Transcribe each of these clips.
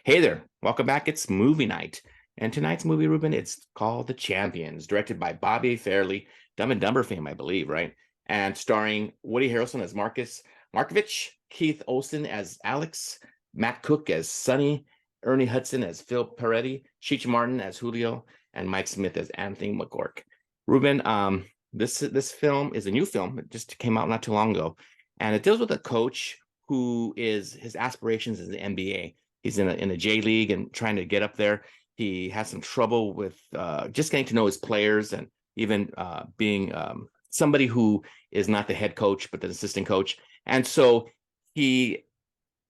Hey there, welcome back. It's movie night. And tonight's movie, Ruben, it's called The Champions, directed by Bobby Fairley, Dumb and Dumber fame, I believe, right? And starring Woody Harrelson as Marcus Markovich, Keith Olsen as Alex, Matt Cook as Sonny, Ernie Hudson as Phil Peretti, Cheech Martin as Julio, and Mike Smith as Anthony McGork. Ruben, this film is a new film. It just came out not too long ago, and it deals with a coach who is his aspirations is the NBA. He's in a J League and trying to get up there. He has some trouble with just getting to know his players and even being somebody who is not the head coach but the assistant coach. And so he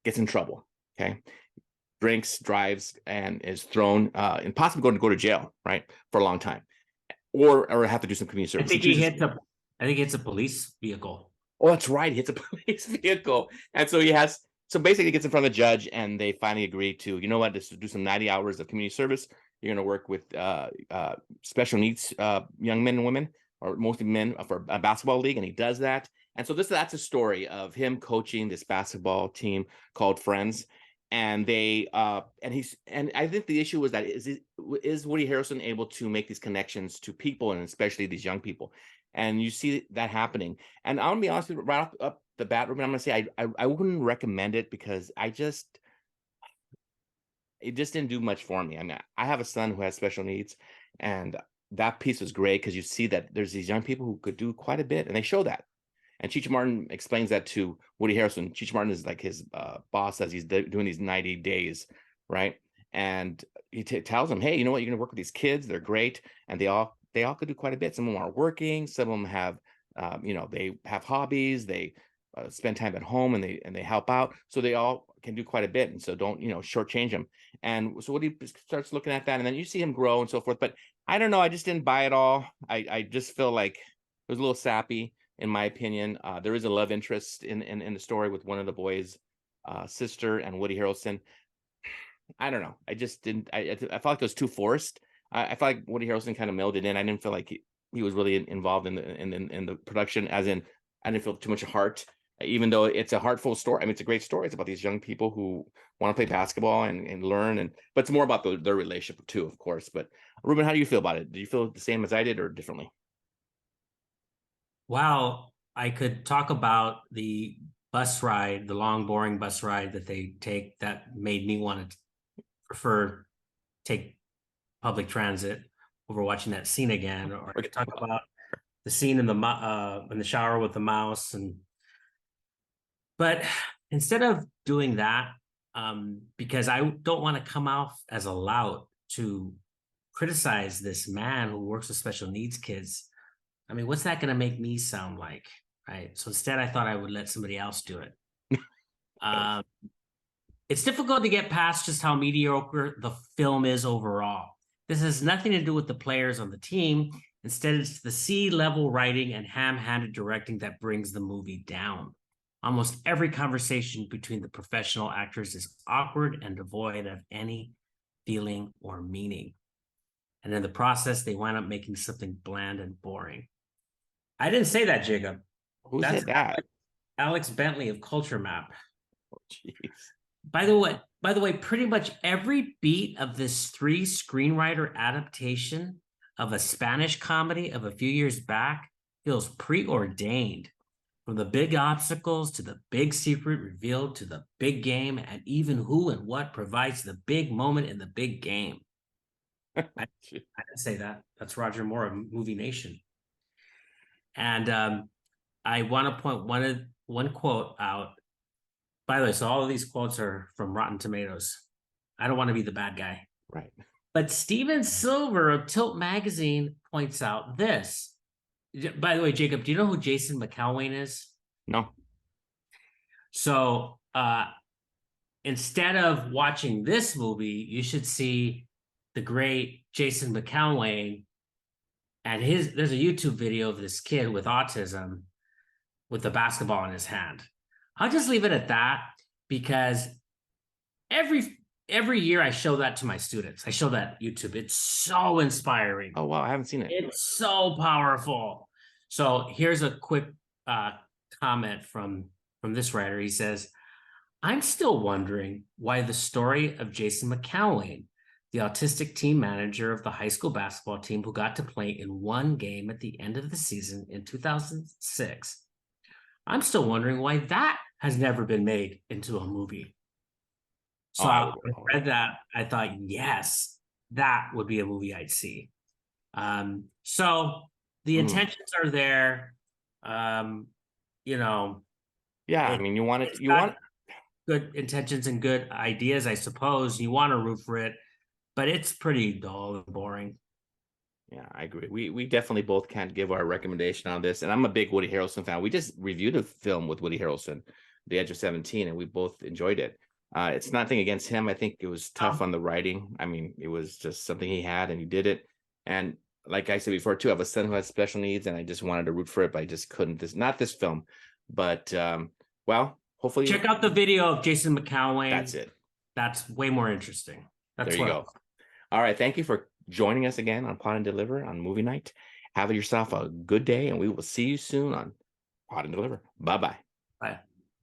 gets in trouble. Okay, drinks, drives, and is thrown and possibly going to go to jail, right, for a long time, or have to do some community I service. think he hits a. I think it's a police vehicle. Oh, that's right. He hits a police vehicle. And so he has, so basically he gets in front of the judge and they finally agree to, you know what, just do some 90 hours of community service. You're going to work with special needs young men and women, or mostly men for a basketball league. And he does that. And so that's a story of him coaching this basketball team called Friends. And I think the issue was that is Woody Harrelson able to make these connections to people and especially these young people? And you see that happening. And I'm gonna be honest with you, right off up the bat, Ruben, I'm gonna say I wouldn't recommend it because it just didn't do much for me. I mean, I have a son who has special needs, and that piece was great because you see that there's these young people who could do quite a bit, and they show that. And Cheech Martin explains that to Woody Harrelson. Cheech Martin is like his boss as he's doing these 90 days, right? And he tells him, hey, you know what? You're gonna work with these kids. They're great, and they all could do quite a bit. Some of them are working. Some of them have, they have hobbies. They spend time at home and they help out. So they all can do quite a bit. And so don't shortchange them. And so Woody starts looking at that, and then you see him grow and so forth. But I don't know. I just didn't buy it all. I just feel like it was a little sappy, in my opinion. There is a love interest in the story with one of the boys' sister and Woody Harrelson. I don't know. I just didn't. I felt like it was too forced. I felt like Woody Harrelson kind of mailed it in. I didn't feel like he was really involved in the production. As in, I didn't feel too much heart, even though it's a heartful story. I mean, it's a great story. It's about these young people who want to play basketball and learn, but it's more about their relationship too, of course. But Ruben, how do you feel about it? Do you feel the same as I did or differently? Wow, I could talk about the bus ride, the long, boring bus ride that they take that made me want to prefer take public transit over watching that scene again. Or I could talk about the scene in the shower with the mouse. But instead of doing that, because I don't want to come off as a lout to criticize this man who works with special needs kids. I mean, what's that going to make me sound like? Right. So instead, I thought I would let somebody else do it. It's difficult to get past just how mediocre the film is overall. This has nothing to do with the players on the team. Instead, it's the C-level writing and ham-handed directing that brings the movie down. Almost every conversation between the professional actors is awkward and devoid of any feeling or meaning. And in the process, they wind up making something bland and boring. I didn't say that, Jacob. Who said that? Alex Bentley of Culture Map. Oh, jeez. By the way, pretty much every beat of this 3 screenwriter adaptation of a Spanish comedy of a few years back feels preordained. From the big obstacles to the big secret revealed to the big game, and even who and what provides the big moment in the big game. I didn't say that. That's Roger Moore of Movie Nation. And I want to point one quote out. By the way, so all of these quotes are from Rotten Tomatoes. I don't want to be the bad guy. Right. But Steven Silver of Tilt Magazine points out this. By the way, Jacob, do you know who Jason McElwain is? No. So instead of watching this movie, you should see the great Jason McElwain. And there's a YouTube video of this kid with autism with the basketball in his hand. I'll just leave it at that because every year I show that to my students. I show that YouTube. It's so inspiring. Oh, wow. I haven't seen it. It's so powerful. So here's a quick comment from this writer. He says, I'm still wondering why the story of Jason McCowley, the autistic team manager of the high school basketball team who got to play in one game at the end of the season in 2006, I'm still wondering why that has never been made into a movie. Oh, So I I would. Oh, read that. I thought, yes, that would be a movie I'd see. So the mm. intentions are there. Um, you know, Yeah, I it, mean, you want it. it's You got want. good intentions and good ideas, I suppose. You want to root for it, but it's pretty dull and boring. Yeah, I agree. We definitely both can't give our recommendation on this. And I'm a big Woody Harrelson fan. We just reviewed a film with Woody Harrelson, The Edge of 17, and we both enjoyed it. It's nothing against him. I think it was tough Oh, on the writing. I mean, it was just something he had and he did it. And like I said before, too, I have a son who has special needs, and I just wanted to root for it, but I just couldn't. This not this film, but well, hopefully check out the video of Jason that's McCowley. it. That's way more interesting. There That's you what. go. All right. Thank you for joining us again on Pod and Deliver on movie night. Have yourself a good day, and we will see you soon on Pod and Deliver. Bye bye. I